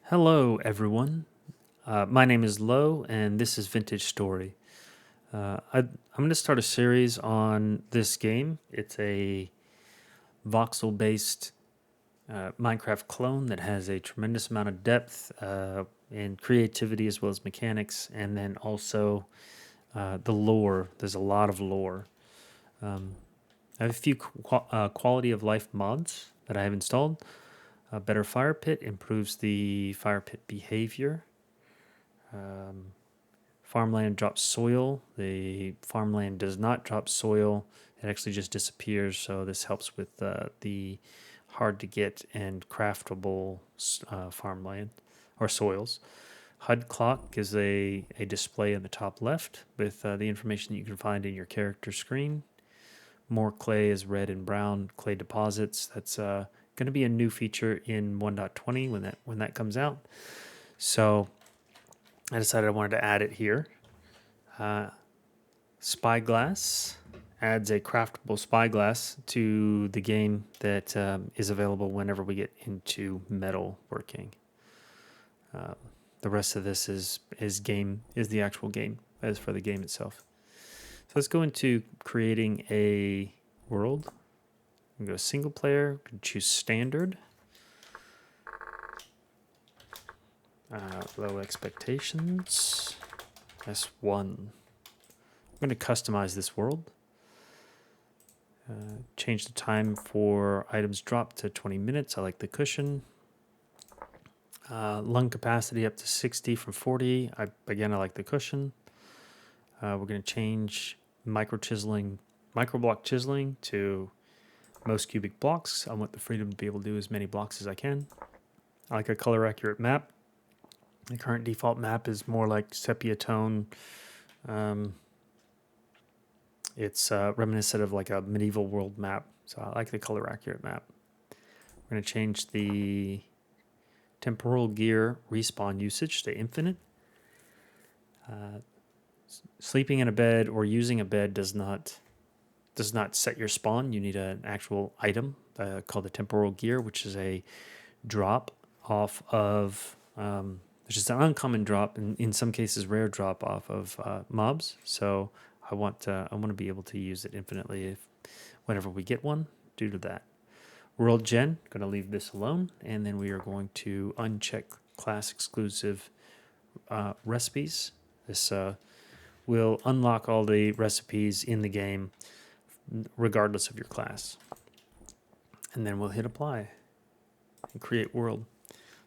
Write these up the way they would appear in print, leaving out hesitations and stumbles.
Hello, everyone. My name is Lo, and this is Vintage Story. I'm going to start a series on this game. It's a voxel based Minecraft clone that has a tremendous amount of depth and creativity as well as mechanics, and then also the lore. There's a lot of lore. I have a few quality of life mods that I have installed. A better Firepit improves the Firepit behavior. Farmland drops soil. The farmland does not drop soil. It actually just disappears. So this helps with the hard to get and craftable farmland or soils. HUD clock is a display in the top left with the information that you can find in your character screen. More clay is red and brown clay deposits. That's going to be a new feature in 1.20 when that comes out. So I decided I wanted to add it here. Spyglass adds a craftable spyglass to the game that is available whenever we get into metal working. The rest of this is the actual game as for the game itself. So let's go into creating a world. I'm going to go single player. Choose standard. Low expectations. S1. I'm going to customize this world. Change the time for items dropped to 20 minutes. I like the cushion. Lung capacity up to 60 from 40. I like the cushion. We're going to change micro block chiseling to most cubic blocks. I want the freedom to be able to do as many blocks as I can. I like a color accurate map. The current default map is more like sepia tone. It's reminiscent of like a medieval world map. So I like the color accurate map. We're going to change the temporal gear respawn usage to infinite. Sleeping in a bed or using a bed does not set your spawn. You need an actual item called the temporal gear, which is a drop off of, which is an uncommon drop, and in some cases rare drop off of mobs. So I want to be able to use it infinitely whenever we get one due to that. World gen, going to leave this alone, and then we are going to uncheck class exclusive recipes. This will unlock all the recipes in the game regardless of your class. And then we'll hit apply and create world.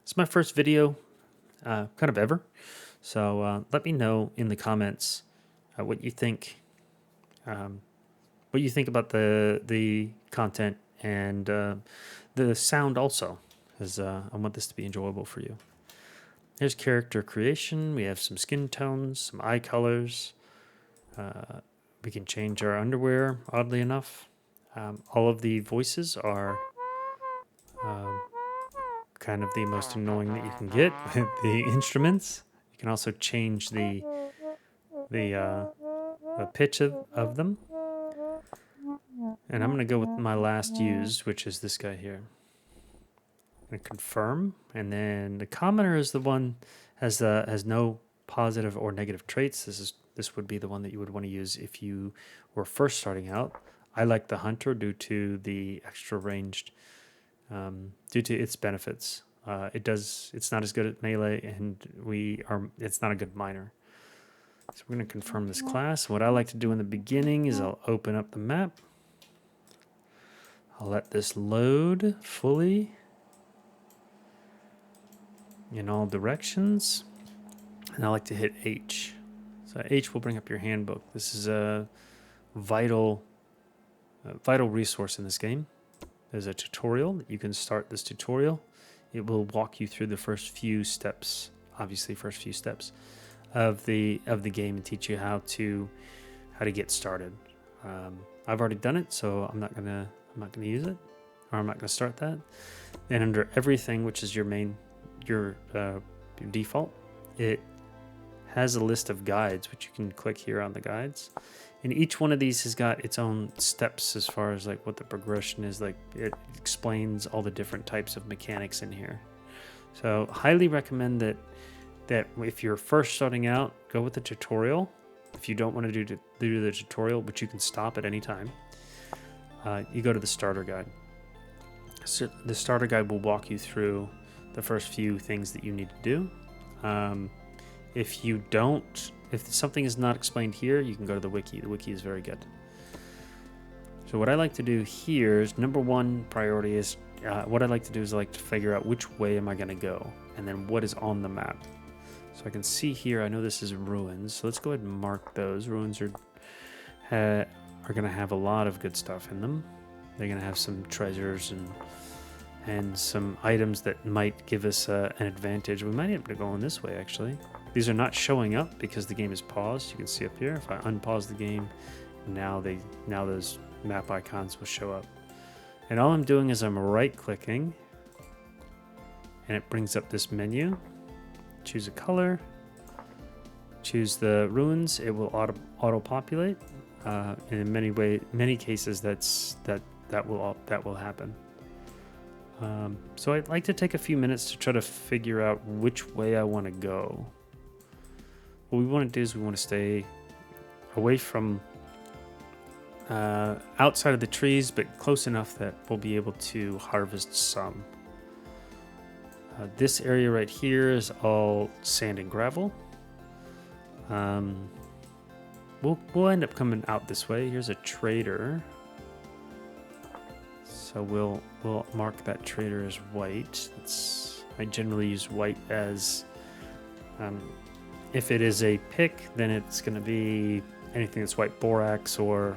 It's my first video kind of ever. So let me know in the comments what you think about the content and the sound also, because I want this to be enjoyable for you. Here's character creation. We have some skin tones, some eye colors. We can change our underwear, oddly enough. All of the voices are kind of the most annoying that you can get with the instruments. You can also change the pitch of them. And I'm going to go with my last used, which is this guy here. I'm going to confirm, and then the commenter is the one has no positive or negative traits. This would be the one that you would want to use if you were first starting out. I like the hunter due to the extra ranged, due to its benefits. It's not as good at melee, and it's not a good miner. So we're going to confirm this class. What I like to do in the beginning is I'll open up the map. I'll let this load fully in all directions. And I like to hit H. So H will bring up your handbook. This is a vital resource in this game. There's a tutorial that you can start this tutorial. It will walk you through the first few steps of the game and teach you how to get started. I've already done it, so I'm not gonna use it, or I'm not gonna start that. And under everything, which is your default, it has a list of guides, which you can click here on the guides. And each one of these has got its own steps as far as like what the progression is. Like it explains all the different types of mechanics in here. So highly recommend that if you're first starting out, go with the tutorial. If you don't want to do the tutorial, but you can stop at any time, you go to the starter guide. So the starter guide will walk you through the first few things that you need to do. If something is not explained here, you can go to the wiki. The wiki is very good. So what I like to do here is number one priority is what I like to do is I like to figure out which way am I going to go, and then what is on the map. So I can see here, I know this is ruins, so let's go ahead and mark those. Ruins are going to have a lot of good stuff in them. They're going to have some treasures and some items that might give us an advantage. We might end up going this way, actually. These are not showing up because the game is paused. You can see up here, if I unpause the game, now those map icons will show up. And all I'm doing is I'm right-clicking, and it brings up this menu. Choose a color, choose the ruins. It will auto-populate. And in many cases, that will happen. So I'd like to take a few minutes to try to figure out which way I want to go. What we want to do is we want to stay away from outside of the trees, but close enough that we'll be able to harvest some. This area right here is all sand and gravel. We'll end up coming out this way. Here's a trader. So we'll mark that trader as white. I generally use white as if it is a pick, then it's going to be anything that's white borax or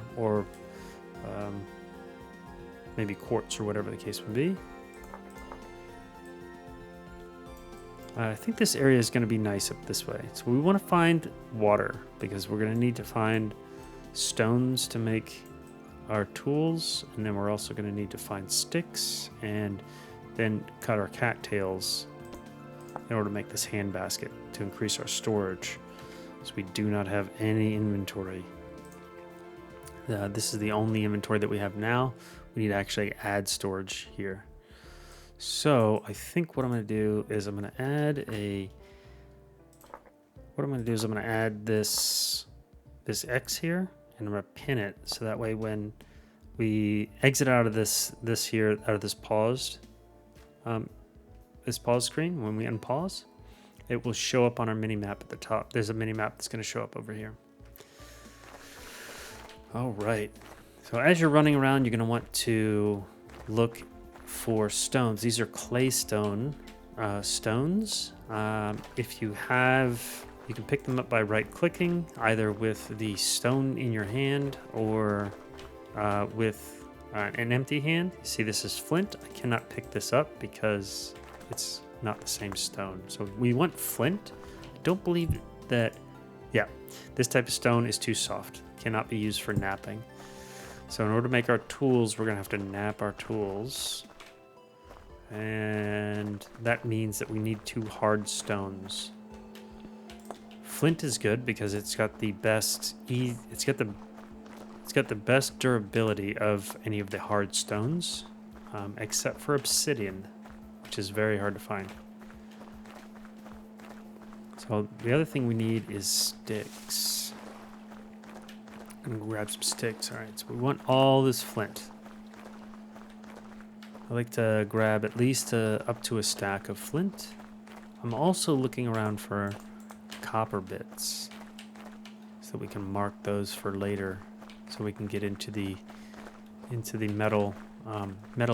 maybe quartz or whatever the case would be. I think this area is going to be nice up this way. So we want to find water because we're going to need to find stones to make our tools, and then we're also going to need to find sticks and then cut our cattails in order to make this hand basket to increase our storage. So we do not have any inventory. This is the only inventory that we have now. We need to actually add storage here. So I think what I'm going to do is I'm going to add this X here, and I'm going to pin it so that way when we exit out of this paused screen, when we unpause, it will show up on our mini map at the top. There's a mini map that's going to show up over here. All right. So as you're running around, you're going to want to look for stones. These are clay stones. If you have, you can pick them up by right-clicking, either with the stone in your hand or with an empty hand. You see this is flint. I cannot pick this up because it's not the same stone. So we want flint. I don't believe that, yeah, this type of stone is too soft. Cannot be used for knapping. So in order to make our tools, we're going to have to knap our tools. And that means that we need 2 hard stones. Flint is good because it's got the best it's got the best durability of any of the hard stones, except for obsidian, which is very hard to find. So the other thing we need is sticks. I'm gonna grab some sticks. All right, so we want all this flint. I like to grab at least up to a stack of flint. I'm also looking around for copper bits so we can mark those for later, so we can get into the metal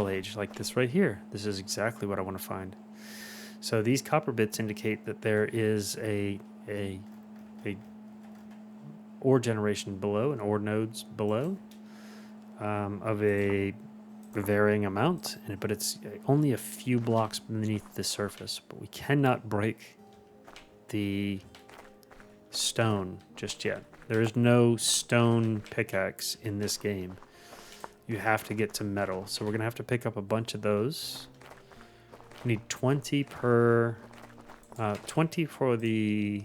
age like this right here. This is exactly what I want to find. So these copper bits indicate that there is a ore generation below, an ore nodes below, of a varying amount, but it's only a few blocks beneath the surface. But we cannot break the stone just yet. There is no stone pickaxe in this game. You have to get to metal. So we're going to have to pick up a bunch of those. We need 20 per 20 for the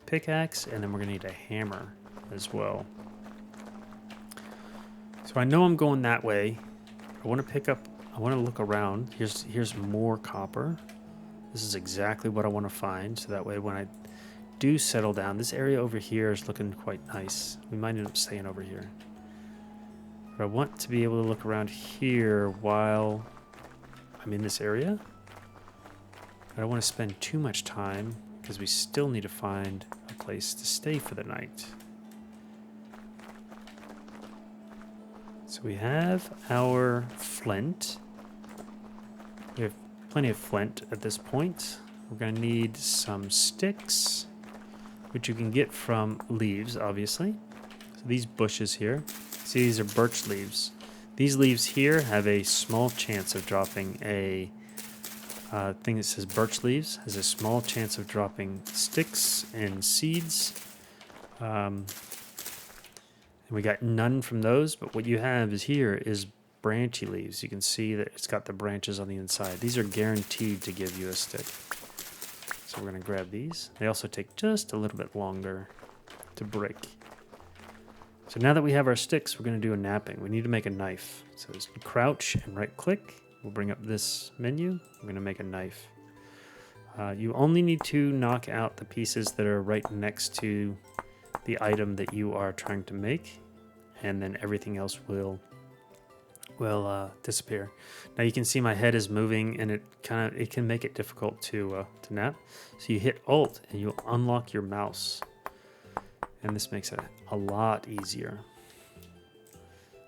pickaxe, and then we're going to need a hammer as well. So I know I'm going that way. I want to look around. Here's more copper. This is exactly what I want to find, so that way when I do settle down, this area over here is looking quite nice. We might end up staying over here. But I want to be able to look around here while I'm in this area. I don't want to spend too much time because we still need to find a place to stay for the night. So we have our flint. We have plenty of flint at this point. We're going to need some sticks, which you can get from leaves, obviously. So these bushes here, see, these are birch leaves. These leaves here have a small chance of dropping a thing that says birch leaves, has a small chance of dropping sticks and seeds. And we got none from those, but what you have is here is branchy leaves. You can see that it's got the branches on the inside. These are guaranteed to give you a stick. So we're going to grab these. They also take just a little bit longer to break. So now that we have our sticks, we're going to do a napping. We need to make a knife. So just crouch and right click. We'll bring up this menu. We're going to make a knife. You only need to knock out the pieces that are right next to the item that you are trying to make, and then everything else will disappear. Now you can see my head is moving, and it can make it difficult to nap. So you hit Alt and you'll unlock your mouse, and this makes it a lot easier.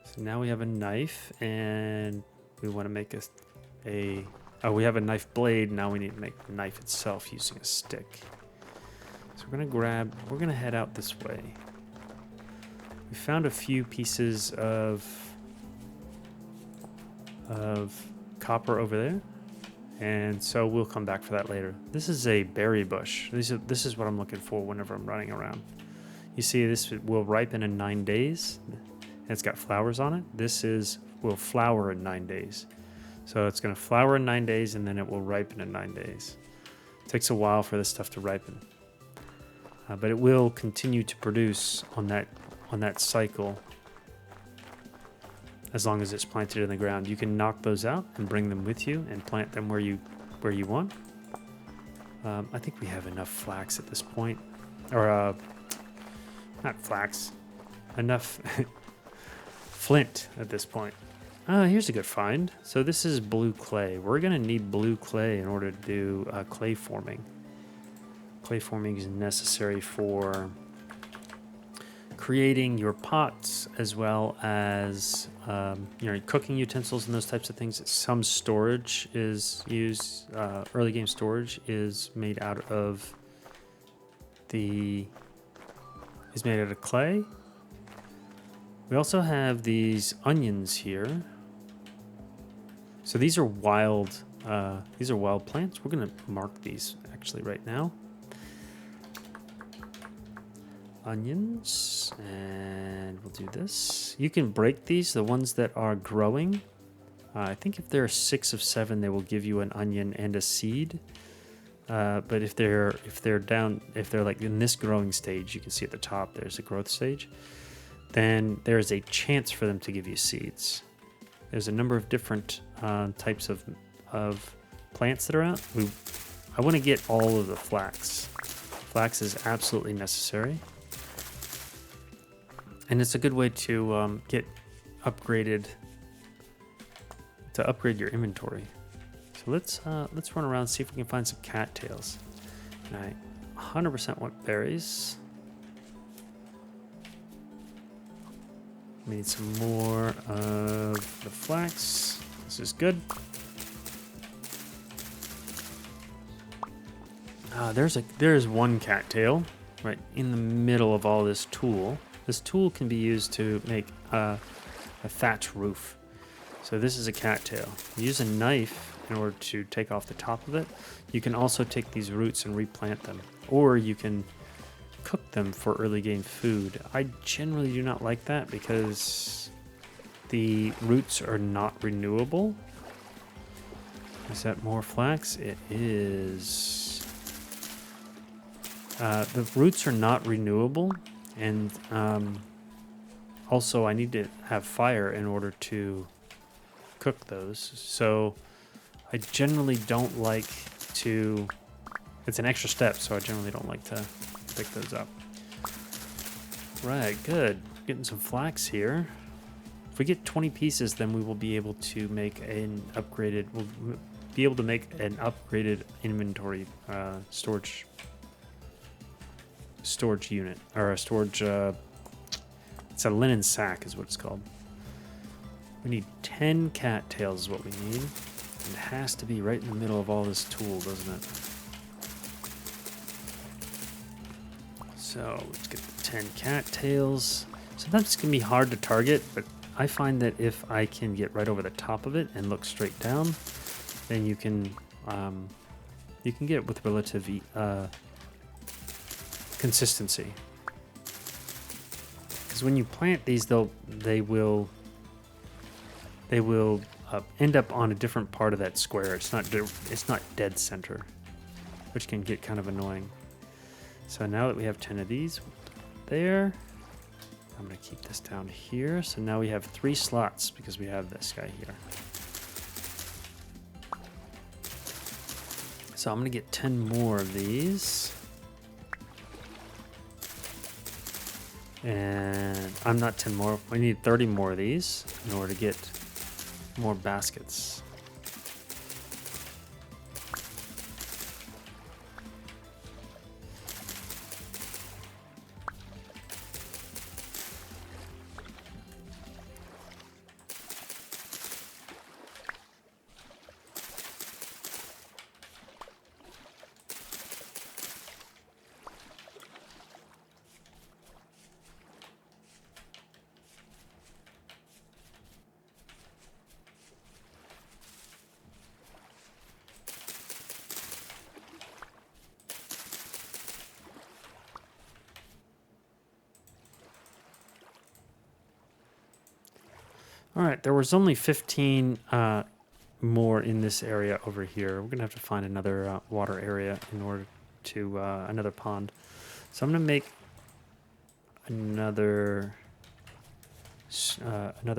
So now we have a knife, and we want to make we have a knife blade. Now we need to make the knife itself using a stick. So we're gonna head out this way. We found a few pieces of copper over there, and so we'll come back for that later. This is a berry bush. This is what I'm looking for whenever I'm running around. You see, this will ripen in 9 days, and it's got flowers on it. Will flower in 9 days. So it's going to flower in 9 days, and then it will ripen in 9 days. It takes a while for this stuff to ripen, but it will continue to produce on that cycle as long as it's planted in the ground. You can knock those out and bring them with you and plant them where you want. I think we have enough flax at this point, or not flax, enough flint at this point. Here's a good find. So this is blue clay. We're going to need blue clay in order to do clay forming. Clay forming is necessary for creating your pots, as well as cooking utensils and those types of things. Some storage is used. Early game storage is made out of clay. We also have these onions here. So these are wild plants. We're going to mark these actually right now. Onions, and we'll do this. You can break these, the ones that are growing. I think if there are 6 of 7, they will give you an onion and a seed. But if they're like in this growing stage, you can see at the top there's a growth stage, then there's a chance for them to give you seeds. There's a number of different types of plants that are out. I want to get all of the flax. Flax is absolutely necessary, and it's a good way to get upgraded, to upgrade your inventory. So let's run around and see if we can find some cattails. And I 100% want berries. We need some more of the flax. This is good. There's one cattail right in the middle of all this tool. This tool can be used to make a thatch roof. So this is a cattail. You use a knife in order to take off the top of it. You can also take these roots and replant them, or you can cook them for early game food. I generally do not like that because the roots are not renewable. Is that more flax? It is. The roots are not renewable, and also I need to have fire in order to cook those. So I generally don't like to... It's an extra step, so I generally don't like to pick those up. Right, good. Getting some flax here. If we get 20 pieces, then we will be able to make an upgraded... We'll be able to make an upgraded inventory storage unit. Or a storage... it's a linen sack is what it's called. We need 10 cattails is what we need. It has to be right in the middle of all this tool, doesn't it? So let's get the 10 cattails. Sometimes it can be hard to target, but I find that if I can get right over the top of it and look straight down, then you can get it with relative consistency. Because when you plant these, they will end up on a different part of that square. It's not dead center, which can get kind of annoying. So now that we have 10 of these there, I'm going to keep this down here. So now we have 3 slots because we have this guy here. So I'm going to get 10 more of these. And I'm not 10 more. We need 30 more of these in order to get more baskets. All right, there was only 15 more in this area over here. We're gonna have to find another water area in order to another pond. So I'm gonna make another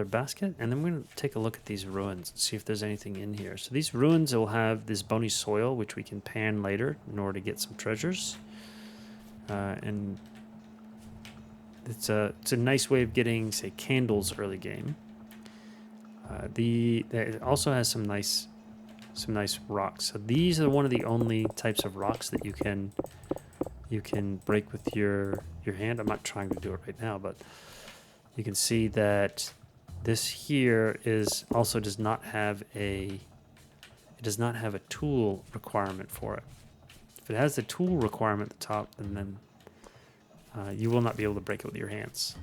basket, and then we're gonna take a look at these ruins and see if there's anything in here. So these ruins will have this bony soil, which we can pan later in order to get some treasures, and it's a nice way of getting, say, candles early game. It also has some nice rocks. So these are one of the only types of rocks that you can break with your hand. I'm not trying to do it right now, but you can see that this here does not have a tool requirement for it. If it has the tool requirement at the top, then you will not be able to break it with your hands.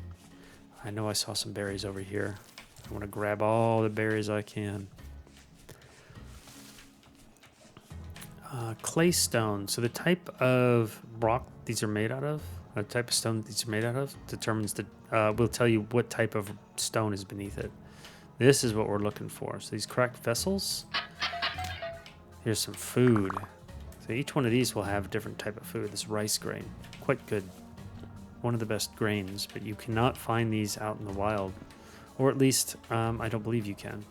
I know I saw some berries over here. I want to grab all the berries I can. Clay stone. So the type of rock these are made out of, the type of stone these are made out of, determines will tell you what type of stone is beneath it. This is what we're looking for. So these cracked vessels. Here's some food. So each one of these will have a different type of food. This rice grain, quite good. One of the best grains, but you cannot find these out in the wild. Or at least, I don't believe you can.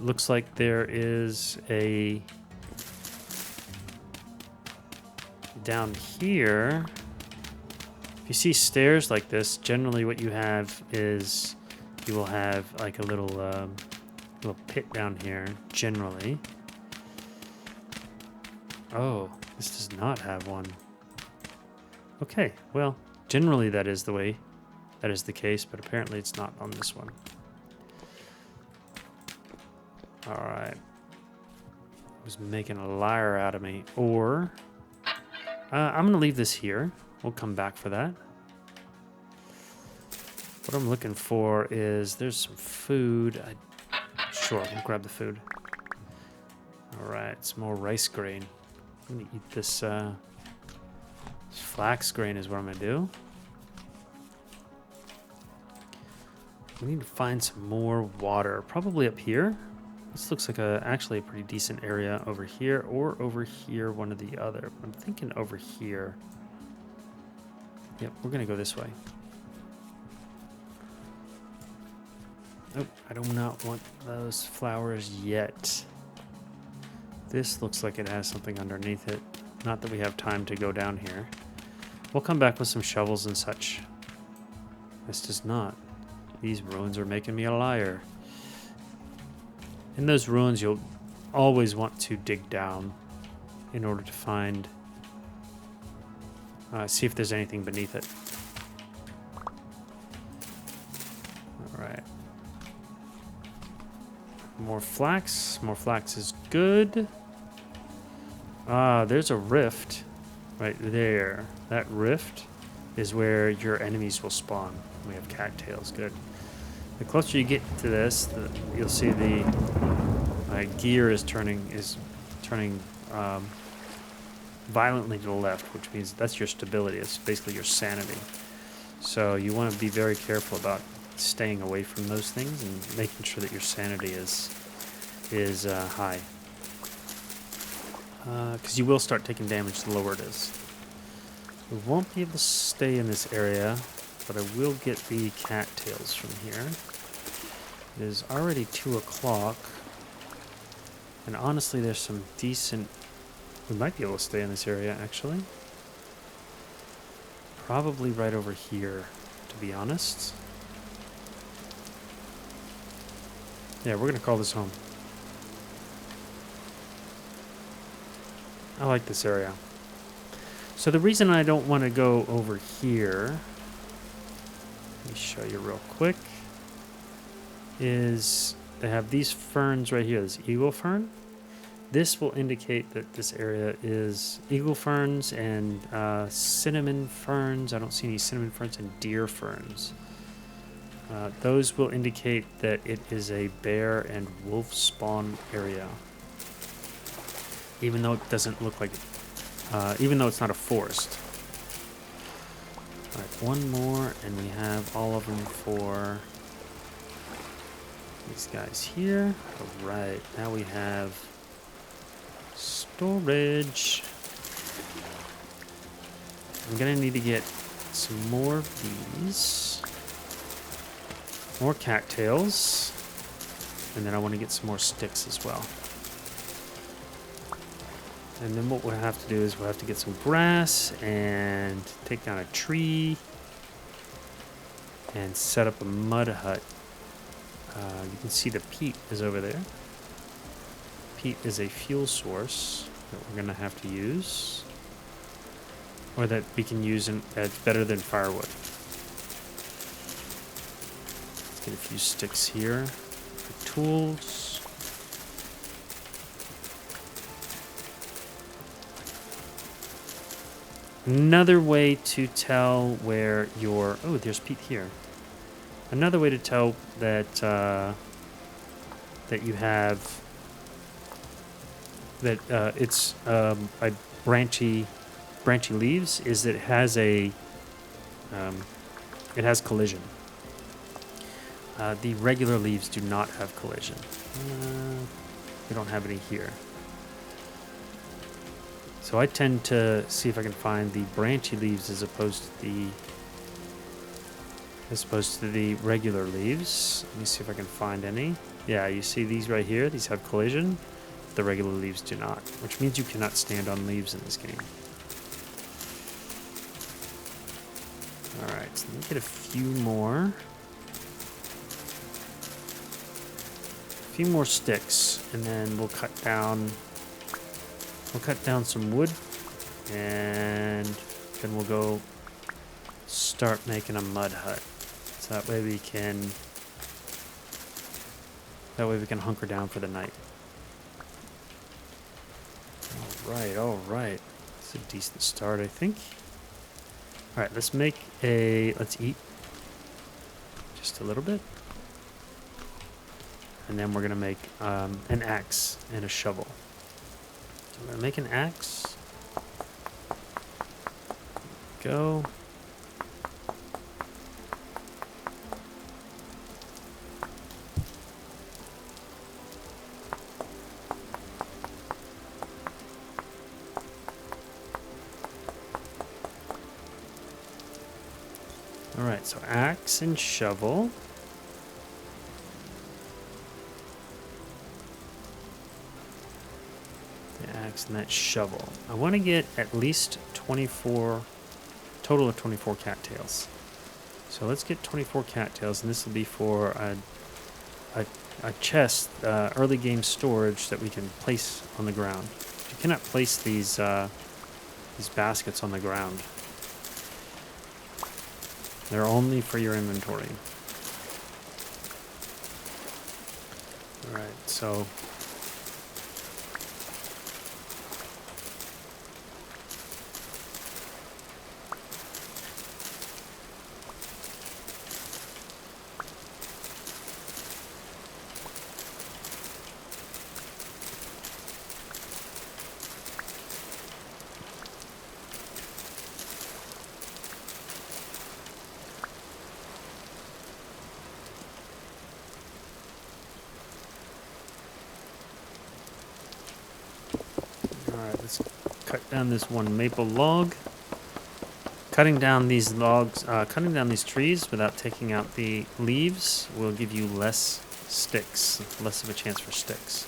Looks like there is a... Down here, if you see stairs like this, generally what you have is you will have like a little pit down here, generally. Oh, this does not have one. Okay, well, generally that is the way. That is the case, but apparently it's not on this one. All right. It was making a liar out of me. Or I'm going to leave this here. We'll come back for that. What I'm looking for is there's some food. Sure, we'll grab the food. All right, some more rice grain. I'm going to eat this flax grain is what I'm going to do. We need to find some more water, probably up here. This looks like actually a pretty decent area over here, or over here, one or the other. I'm thinking over here. Yep, we're gonna go this way. Oh, I do not want those flowers yet. This looks like it has something underneath it. Not that we have time to go down here. We'll come back with some shovels and such. This does not. These ruins are making me a liar. In those ruins, you'll always want to dig down in order to find... see if there's anything beneath it. Alright. More flax. More flax is good. There's a rift right there. That rift is where your enemies will spawn. We have cattails. Good. The closer you get to this, you'll see the gear is turning violently to the left, which means that's your stability. It's basically your sanity. So you want to be very careful about staying away from those things and making sure that your sanity is high. Because you will start taking damage the lower it is. We won't be able to stay in this area, but I will get the cattails from here. It is already 2 o'clock. And honestly, there's some decent... We might be able to stay in this area, actually. Probably right over here, to be honest. Yeah, we're going to call this home. I like this area. So the reason I don't want to go over here, let me show you real quick, is they have these ferns right here, this eagle fern. This will indicate that this area is eagle ferns and cinnamon ferns. I don't see any cinnamon ferns and deer ferns. Those will indicate that it is a bear and wolf spawn area. Even though it doesn't look like it. Even though it's not a forest. Alright, one more, and we have all of them for these guys here. Alright, now we have storage. I'm gonna need to get some more of these. More cattails. And then I want to get some more sticks as well. And then what we'll have to do is we'll have to get some grass and take down a tree and set up a mud hut. You can see the peat is over there. Peat is a fuel source that we're going to have to use, or that we can use, and it's better than firewood. Let's get a few sticks here for tools. Another way to tell where your... Oh, there's peat here. Another way to tell that that you have... That it's a branchy leaves is that it has a... it has collision. The regular leaves do not have collision. We don't have any here. So I tend to see if I can find the branchy leaves as opposed to the regular leaves. Let me see if I can find any. Yeah, you see these right here? These have collision. The regular leaves do not, which means you cannot stand on leaves in this game. Alright, so let me get a few more. A few more sticks, and then we'll cut down some wood, and then we'll go start making a mud hut. So that way we can hunker down for the night. All right. It's a decent start, I think. All right, let's eat just a little bit. And then we're going to make an axe and a shovel. So I'm going to make an axe. Go. Alright, so axe and shovel. axe and that shovel. I want to get at least 24, total of 24 cattails. So let's get 24 cattails, and this will be for a chest, early game storage that we can place on the ground. You cannot place these baskets on the ground. They're only for your inventory. Alright, so alright, let's cut down this one maple log. Cutting down these logs, cutting down these trees without taking out the leaves will give you less sticks, less of a chance for sticks.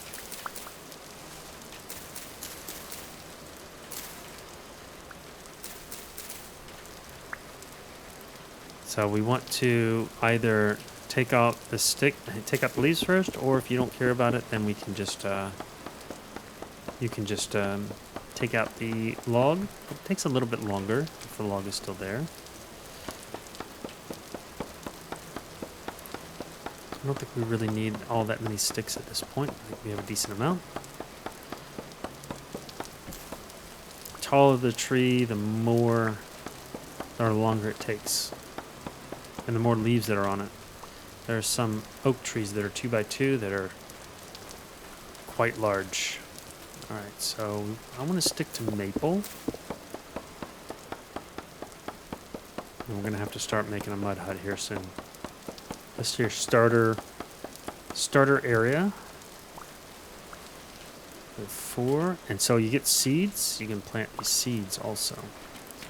So we want to either take out the leaves first, or if you don't care about it, then we can just take out the log. It takes a little bit longer if the log is still there. I don't think we really need all that many sticks at this point. I think we have a decent amount. The taller the tree, the more or longer it takes, and the more leaves that are on it. There are some oak trees that are 2x2 that are quite large. Alright, so I want to stick to maple. And we're going to have to start making a mud hut here soon. This is your starter area. 4. And so you get seeds. You can plant these seeds also. So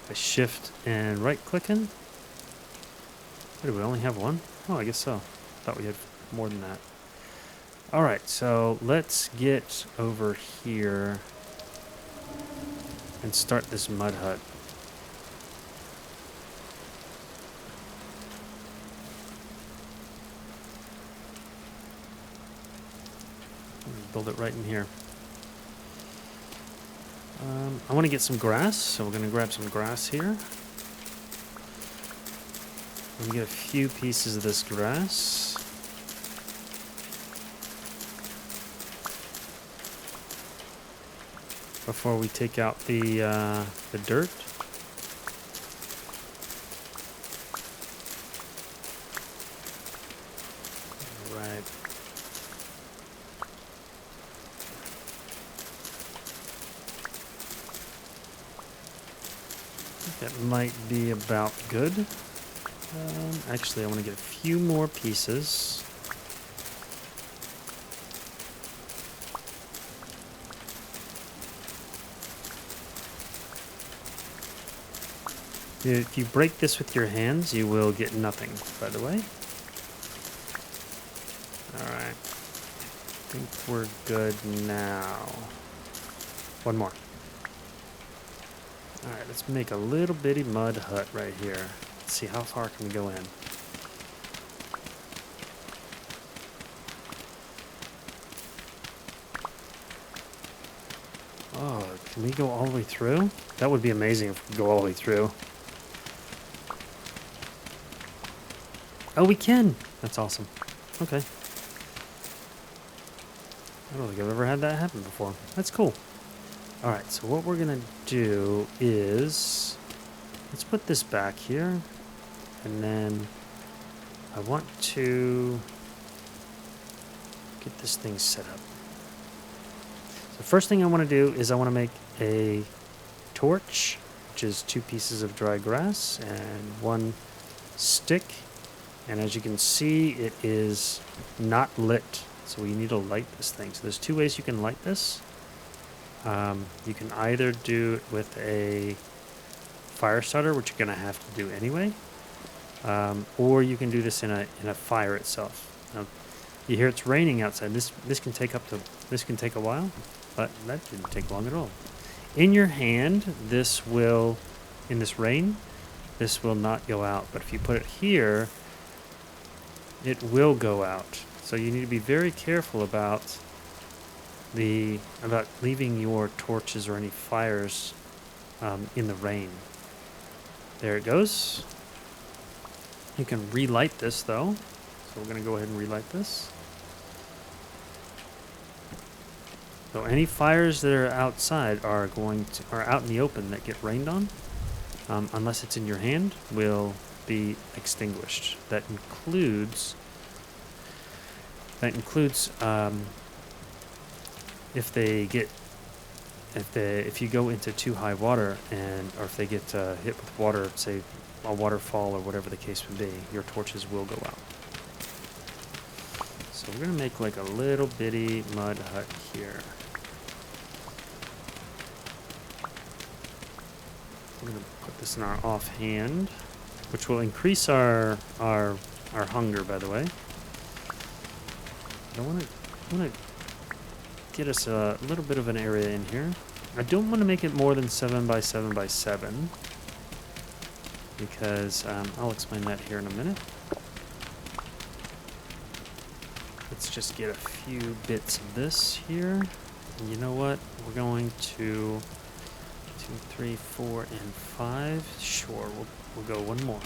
I shift and right clicking. Oh, do we only have one? Oh, I guess so. Thought we had more than that. Alright, so let's get over here and start this mud hut. Build it right in here. I want to get some grass, so we're going to grab some grass here. Let me get a few pieces of this grass. Before we take out the dirt. All right. I think that might be about good. Actually, I want to get a few more pieces. If you break this with your hands, you will get nothing, by the way. Alright. I think we're good now. One more. Alright, let's make a little bitty mud hut right here. Let's see how far can we go in. Oh, can we go all the way through? That would be amazing if we could go all the way through. Oh, we can! That's awesome. Okay. I don't think I've ever had that happen before. That's cool. Alright, so what we're going to do is... Let's put this back here. And then I want to get this thing set up. So the first thing I want to do is I want to make a torch, which is 2 pieces of dry grass and 1 stick. And as you can see, it is not lit. So we need to light this thing. So there's 2 ways you can light this. You can either do it with a fire starter, which you're going to have to do anyway. Or you can do this in a fire itself. Now, you hear it's raining outside. This can take a while. but that didn't take long at all. In your hand, this will, in this rain, this will not go out. But if you put it here, it will go out. So you need to be very careful about leaving your torches or any fires in the rain. There it goes. You can relight this though. So we're going to go ahead and relight this. So any fires that are outside are out in the open that get rained on, unless it's in your hand, will be extinguished. That includes if you go into too high water or if they get hit with water, say a waterfall or whatever the case would be, your torches will go out. So we're gonna make like a little bitty mud hut here. I'm gonna put this in our offhand, which will increase our hunger, by the way. I want to get us a little bit of an area in here. I don't want to make it more than 7 by 7 by 7 because I'll explain that here in a minute. Let's just get a few bits of this here. And you know what? We're going to 2, 3, 4, and 5. Sure, we'll go one more.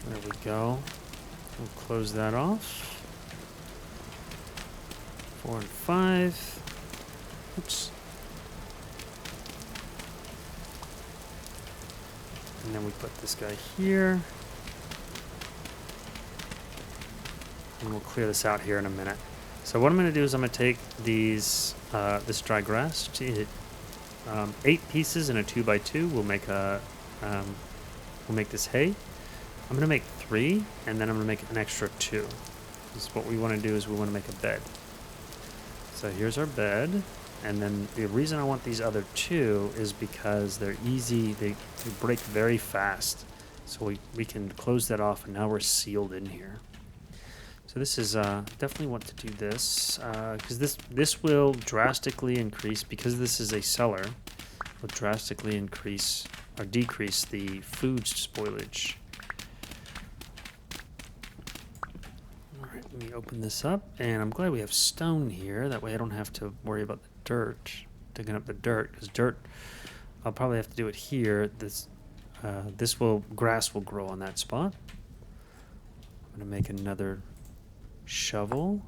There we go. We'll close that off. 4 and 5. Oops. And then we put this guy here. And we'll clear this out here in a minute. So what I'm going to do is I'm going to take these this dry grass, 8 pieces in a 2x2. We'll make this hay. I'm going to make 3, and then I'm going to make an extra 2. This is what we want to do is we want to make a bed. So here's our bed, and then the reason I want these other 2 is because they're easy. They break very fast. So we can close that off, and now we're sealed in here. So this is definitely want to do this because this will drastically increase, because this is a cellar, will drastically increase or decrease the food spoilage. Alright, let me open this up, and I'm glad we have stone here. That way I don't have to worry about the dirt, digging up the dirt, because dirt, I'll probably have to do it here. Grass will grow on that spot. I'm going to make another shovel.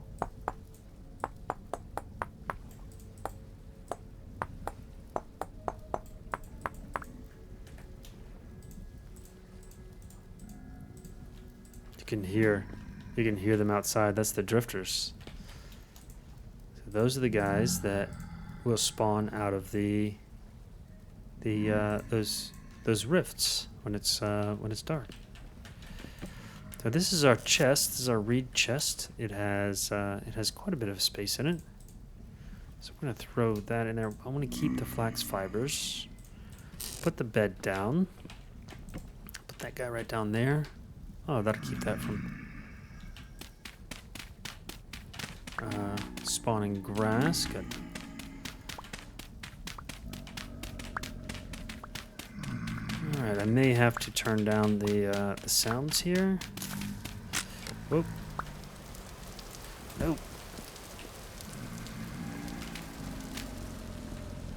You can hear them outside. That's the drifters. So those are the guys that will spawn out of those rifts when it's dark. So this is our chest. This is our reed chest. It has quite a bit of space in it. So we're gonna throw that in there. I want to keep the flax fibers. Put the bed down. Put that guy right down there. Oh, that'll keep that from spawning grass. Good. All right, I may have to turn down the sounds here. Whoop. Nope.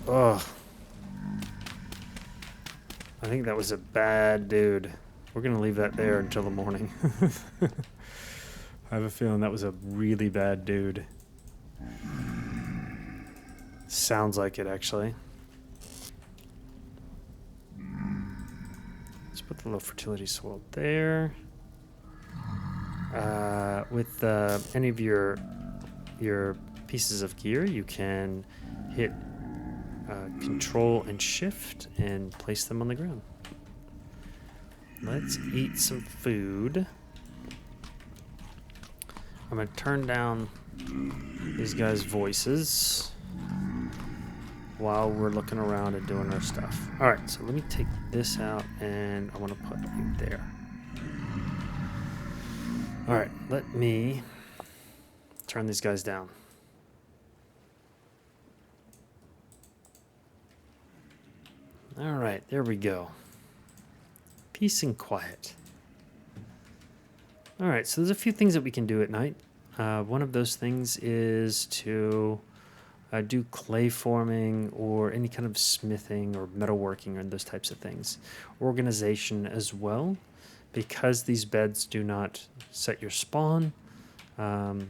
Oh. I think that was a bad dude. We're going to leave that there until the morning. I have a feeling that was a really bad dude. Sounds like it, actually. Let's put the low fertility soil there. With any of your pieces of gear, you can hit Control and Shift and place them on the ground. Let's eat some food. I'm going to turn down these guys' voices while we're looking around and doing our stuff. Alright, so let me take this out, and I want to put you there. All right, let me turn these guys down. All right, there we go. Peace and quiet. All right, so there's a few things that we can do at night. One of those things is to do clay forming or any kind of smithing or metalworking or those types of things. Organization as well, because these beds do not set your spawn. You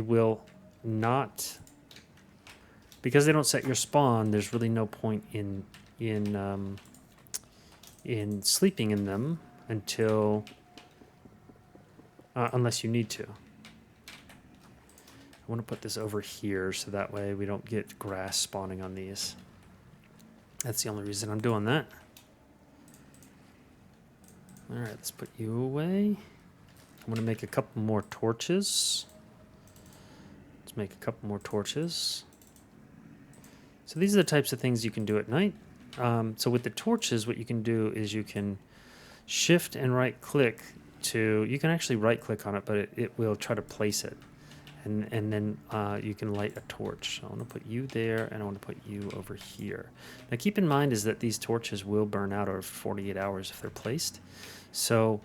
will not, because they don't set your spawn. There's really no point in sleeping in them until unless you need to. I want to put this over here so that way we don't get grass spawning on these. That's the only reason I'm doing that. All right, let's put you away. I'm going to make a couple more torches. Let's make a couple more torches. So these are the types of things you can do at night. So with the torches, what you can do is you can shift and right click to, you can actually right click on it, but it will try to place it. And then you can light a torch. So I want to put you there, and I want to put you over here. Now keep in mind is that these torches will burn out over 48 hours if they're placed. So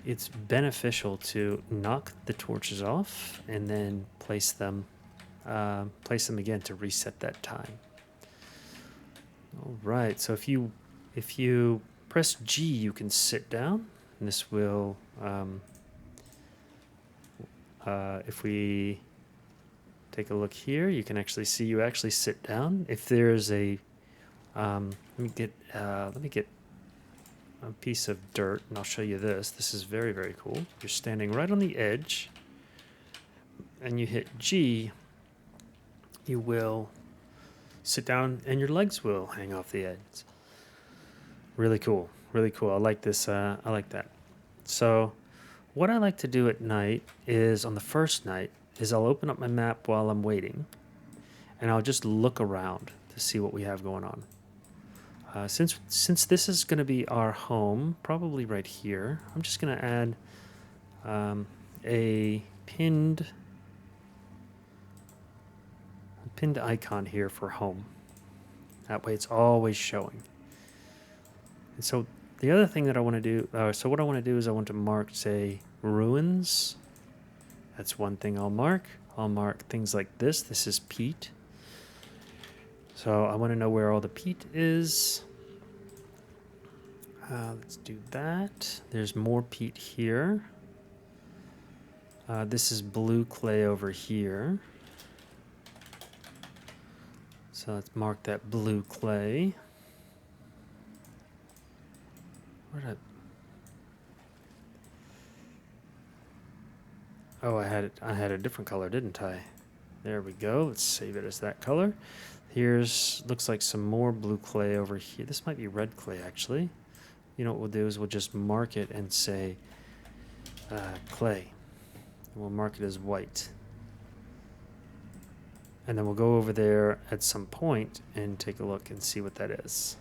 it's beneficial to knock the torches off and then place them again to reset that time. All right, so if you press G, you can sit down, and this will if we take a look here, you can actually see you actually sit down. If there's a, let me get a piece of dirt, and I'll show you this. This is very, very cool. You're standing right on the edge, and you hit G, you will sit down, and your legs will hang off the edge. Really cool, really cool. I like this. I like that. So what I like to do at night is, on the first night, is I'll open up my map while I'm waiting, and I'll just look around to see what we have going on. Since this is going to be our home, probably right here, I'm just going to add a pinned icon here for home. That way it's always showing. And so the other thing that I want to do, what I want to do is I want to mark, say, ruins. That's one thing I'll mark. I'll mark things like this. This is peat. So I want to know where all the peat is. Let's do that. There's more peat here. This is blue clay over here. So let's mark that blue clay. Where did Oh, I had a different color, didn't I? There we go. Let's save it as that color. Looks like some more blue clay over here. This might be red clay, actually. You know what we'll do is we'll just mark it and say clay. And we'll mark it as white. And then we'll go over there at some point and take a look and see what that is.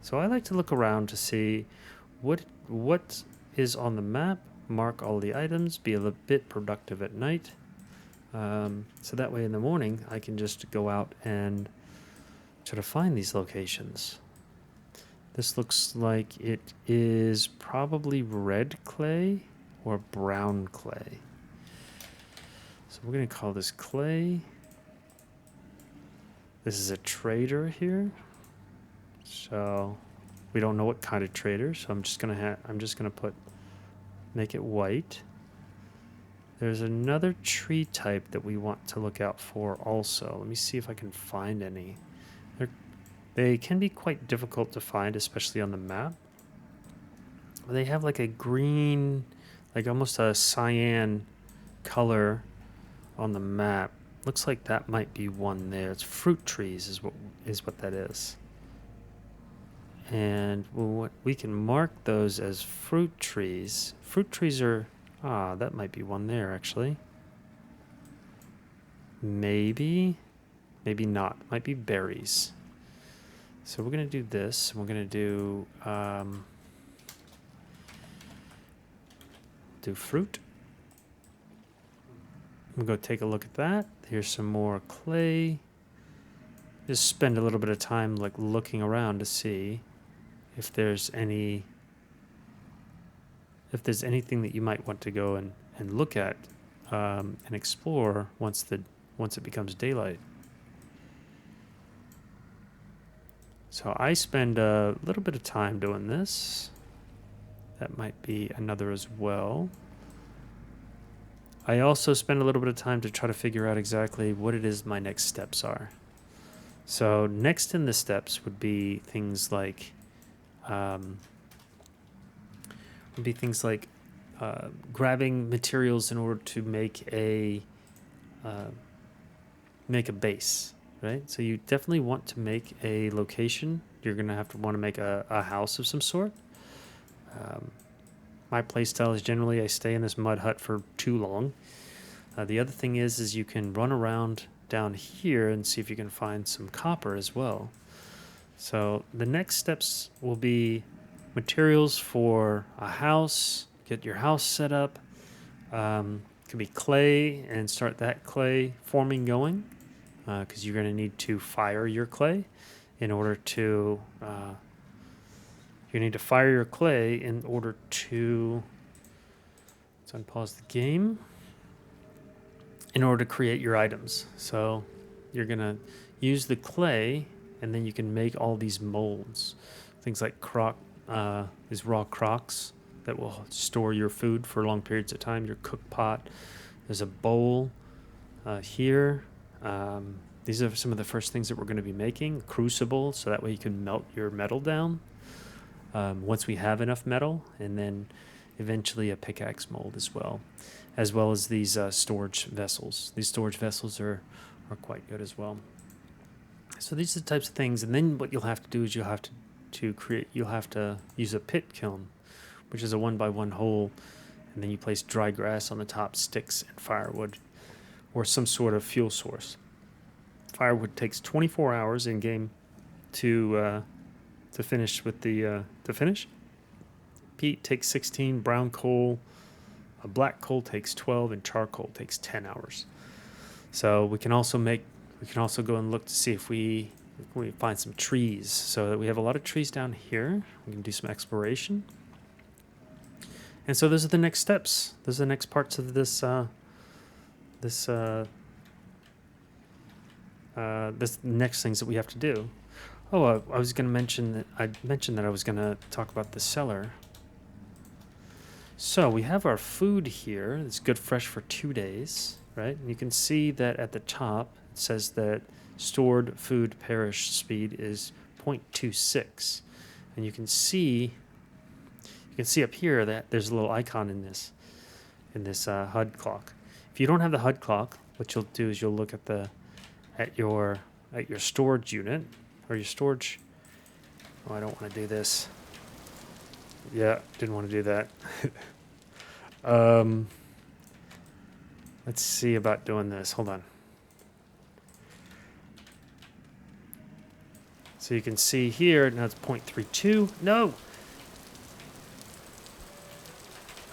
So I like to look around to see what is on the map, mark all the items, be a little bit productive at night. So that way in the morning I can just go out and try to find these locations. This looks like it is probably red clay or brown clay. So we're going to call this clay. This is a trader here. So we don't know what kind of trader, so I'm just going to make it white. There's another tree type that we want to look out for also. Let me see if I can find any. They can be quite difficult to find, especially on the map. They have like a green, like almost a cyan color on the map. Looks like that might be one there. It's fruit trees is what that is. And we can mark those as fruit trees. Fruit trees are, that might be one there actually. Maybe not. Might be berries. So we're going to do this. We're going to do, do fruit. We'll go take a look at that. Here's some more clay. Just spend a little bit of time like looking around to see if there's anything that you might want to go and look at and explore once it becomes daylight. So I spend a little bit of time doing this. That might be another as well. I also spend a little bit of time to try to figure out exactly what it is my next steps are. So next in the steps would be things like grabbing materials in order to make a base, right? So you definitely want to make a location. You're going to want to make a house of some sort. My playstyle is generally I stay in this mud hut for too long. The other thing is you can run around down here and see if you can find some copper as well. So the next steps will be materials for a house, get your house set up. Could be clay and start that clay forming going because you're going to need to fire your clay in order to let's unpause the game, in order to create your items. So you're going to use the clay and then you can make all these molds. Things like these raw crocks that will store your food for long periods of time, your cook pot. There's a bowl here. These are some of the first things that we're going to be making. Crucible, so that way you can melt your metal down once we have enough metal, and then eventually a pickaxe mold as well as these storage vessels. These storage vessels are quite good as well. So these are the types of things, and then what you'll have to do is you'll have to use a pit kiln, which is a 1x1 hole, and then you place dry grass on the top, sticks, and firewood, or some sort of fuel source. Firewood takes 24 hours in game to finish to finish. Peat takes 16, brown coal, black coal takes 12, and charcoal takes 10 hours. So we can also go and look to see if we find some trees. So that we have a lot of trees down here. We can do some exploration. And so those are the next steps. Those are the next parts of this next things that we have to do. Oh, I was going to mention that I was going to talk about the cellar. So we have our food here. It's good fresh for 2 days, right? And you can see that at the top it says that stored food perish speed is 0.26. And you can see up here that there's a little icon in this HUD clock. If you don't have the HUD clock, what you'll do is you'll look at your storage unit or your storage. Oh, I don't want to do this. Yeah, didn't want to do that. Let's see about doing this. Hold on. So you can see here, now it's 0.32. No!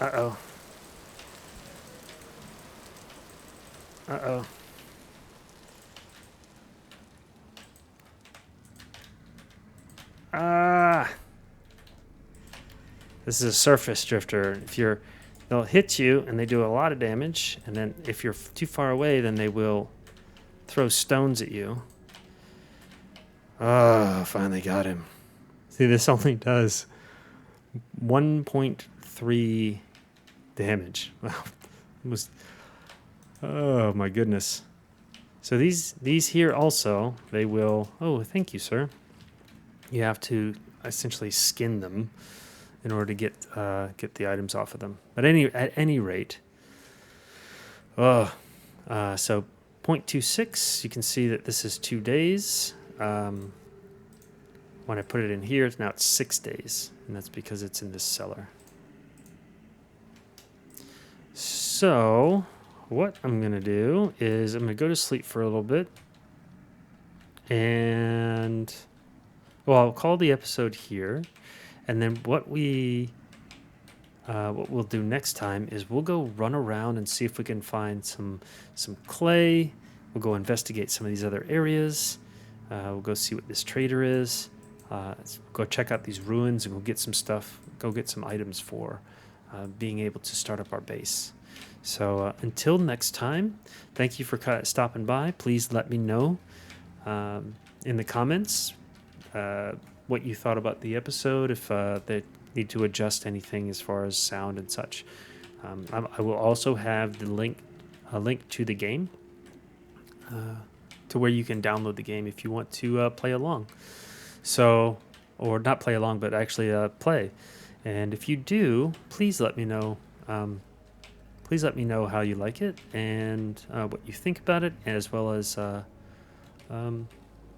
Uh-oh. Uh-oh. This is a surface drifter. They'll hit you and they do a lot of damage, and then if you're too far away, then they will throw stones at you. Oh, finally got him. See, this only does 1.3 damage. Wow. Oh my goodness. So these here also, they will, oh, thank you, sir. You have to essentially skin them in order to get the items off of them. But at any rate, so 0.26, you can see that this is 2 days. When I put it in here, now it's 6 days, and that's because it's in this cellar. So what I'm going to do is I'm going to go to sleep for a little bit, and I'll call the episode here. And then what we what we'll do next time is we'll go run around and see if we can find some clay. We'll go investigate some of these other areas. We'll go see what this trader is. Go check out these ruins and go get some stuff. Go get some items for being able to start up our base. So until next time, thank you for stopping by. Please let me know in the comments what you thought about the episode, if they need to adjust anything as far as sound and such. I will also have a link to the game, to where you can download the game if you want to play along. So, or not play along, but actually play. And if you do, please let me know. Please let me know how you like it and what you think about it, as well as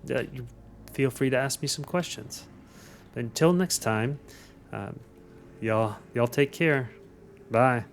you feel free to ask me some questions. But until next time, y'all take care. Bye.